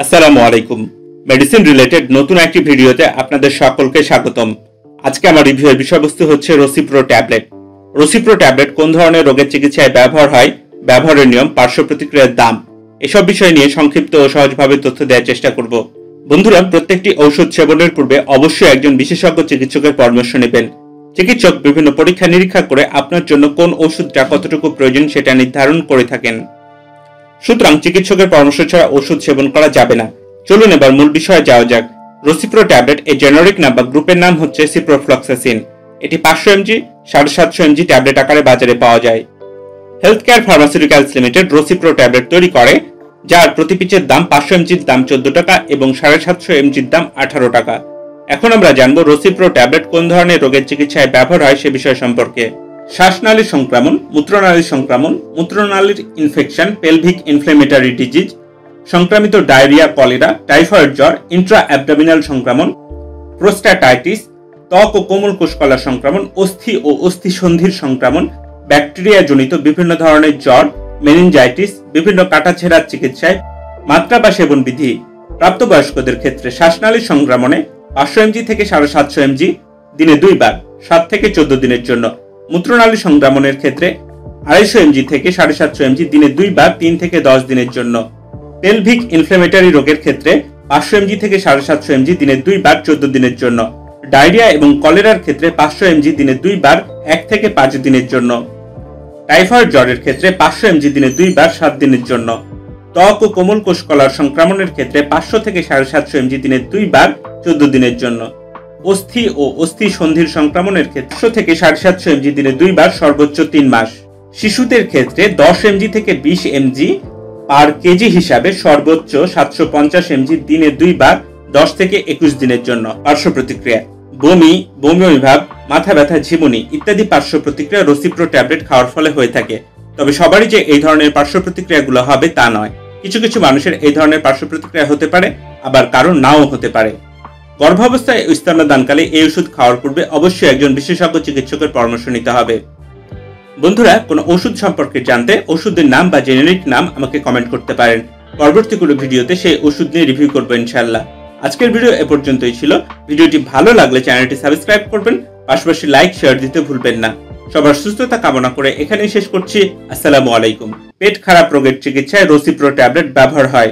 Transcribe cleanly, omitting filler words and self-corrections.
আসসালামু আলাইকুম। Medicine related নতুন একটি ভিডিওতে আপনাদের সকলকে স্বাগতম। আজকে আমার রিভিউয়ের বিষয়বস্তু হচ্ছে রসিপ্রো ট্যাবলেট। রসিপ্রো ট্যাবলেট কোন ধরনের রোগের চিকিৎসায় ব্যবহার হয়, ব্যবহারের নিয়ম, পার্শ্ব প্রতিক্রিয়ার দাম, এসব বিষয় নিয়ে সংক্ষিপ্ত ও সহজভাবে তথ্য দেওয়ার চেষ্টা করব। বন্ধুরা, প্রত্যেকটি ঔষধ সেবনের পূর্বে অবশ্যই একজন বিশেষজ্ঞ চিকিৎসকের পরামর্শ নেবেন। চিকিৎসক বিভিন্ন পরীক্ষা নিরীক্ষা করে আপনার জন্য কোন ওষুধটা কতটুকু প্রয়োজন সেটা নির্ধারণ করে থাকেন। সুতরাং চিকিৎসকের পরামর্শ ছাড়া ওষুধ সেবন করা যাবে না। চলুন এবার মূল বিষয়ে যাওয়া যাক। রসিপ্রো ট্যাবলেট এর জেনারিক নাম বা গ্রুপের নাম হচ্ছে সিপ্রোফ্লক্সাসিন। এটি 500 mg 750 mg ট্যাবলেট আকারে বাজারে পাওয়া যায়। হেলথ কেয়ার ফার্মাসিউটিক্যালস লিমিটেড রসিপ্রো ট্যাবলেট তৈরি করে, যার প্রতি পিচের দাম 500 mg দাম 14 টাকা এবং 750 mg দাম 18 টাকা। এখন আমরা জানবো রসিপ্রো ট্যাবলেট কোন ধরনের রোগের চিকিৎসায় ব্যবহার হয় সে বিষয় সম্পর্কে। শ্বাসনালীর সংক্রমণ, মূত্রনালীর সংক্রমণ, মূত্রনালীর ইনফেকশন, পেলভিক ইনফ্লেমেটরি ডিজিজ, সংক্রামিত ডায়রিয়া, কলেরা, টাইফয়েড জ্বর, ইন্ট্রা অ্যাবডোমিনাল সংক্রমণ, প্রোস্টাটাইটিস, ত্বক ও কোমল কোষকলার সংক্রমণ, অস্থি ও অস্থিসন্ধির সংক্রমণ, ব্যাকটেরিয়া জনিত বিভিন্ন ধরনের জ্বর, মেনিনজাইটিস, বিভিন্ন কাটাছেঁড়ার চিকিৎসায় মাত্রা বা সেবন বিধি। প্রাপ্তবয়স্কদের ক্ষেত্রে শ্বাসনালীর সংক্রমণে 500 mg থেকে 750 mg দিনে 2 বার 7 থেকে 14 দিনের জন্য। মূত্রনালী সংক্রমণের ক্ষেত্রে 250 mg থেকে 750 mg দিনে 2 বার 3 থেকে 10 দিনের জন্য। পেলভিক ইনফ্লেমেটরি রোগের ক্ষেত্রে 500 mg থেকে 750 mg দিনে 2 বার 14 দিনের জন্য। ডায়রিয়া এবং কলেরার ক্ষেত্রে 500 mg দিনে 2 বার 1 থেকে 5 দিনের জন্য। টাইফয়েড জ্বরের ক্ষেত্রে 500 mg দিনে 2 বার 7 দিনের জন্য। ত্বক ও কোমল কোষকলার সংক্রমণের ক্ষেত্রে 500 থেকে 750 mg দিনে 2 বার 14 দিনের জন্য। অস্থি ও অস্থি সন্ধির সংক্রমণের ক্ষেত্রে 100 থেকে 750 mg দিনে 2 বার সর্বোচ্চ 3 মাস। শিশুদের ক্ষেত্রে 10 mg থেকে 20 mg পার কেজি হিসাবে সর্বোচ্চ 750 mg দিনে 2 বার 10 থেকে 21 দিনের জন্য। পার্শ্ব প্রতিক্রিয়া: বমি, বমি ভাব, মাথা ব্যথা, ঝিমুনি ইত্যাদি পার্শ্ব প্রতিক্রিয়া রসিপ্রো ট্যাবলেট খাওয়ার ফলে হয়ে থাকে। তবে সবারই যে এই ধরনের পার্শ্ব প্রতিক্রিয়াগুলো হবে তা নয়। কিছু কিছু মানুষের এই ধরনের পার্শ্ব প্রতিক্রিয়া হতে পারে, আবার কারো নাও হতে পারে। গর্ভাবস্থায় ও স্তন্যদানকালে এই ওষুধ খাওয়ার পূর্বে অবশ্যই একজন বিশেষজ্ঞ চিকিৎসকের পরামর্শ নিতে হবে। বন্ধুরা, কোনো ওষুধ সম্পর্কে জানতে ওষুধের নাম বা জেনেরিক নাম আমাকে কমেন্ট করতে পারেন। পরবর্তী কোনো ভিডিওতে সেই ওষুধ নিয়ে রিভিউ করবো ইনশাআল্লাহ। আজকের ভিডিও এ পর্যন্তই ছিল। ভিডিওটি ভালো লাগলে চ্যানেলটি সাবস্ক্রাইব করবেন, পাশাপাশি লাইক শেয়ার দিতে ভুলবেন না। সবার সুস্থতা কামনা করে এখানেই শেষ করছি। আসসালামু আলাইকুম। পেট খারাপ রোগের চিকিৎসায় রসিপ্রো ট্যাবলেট ব্যবহার হয়।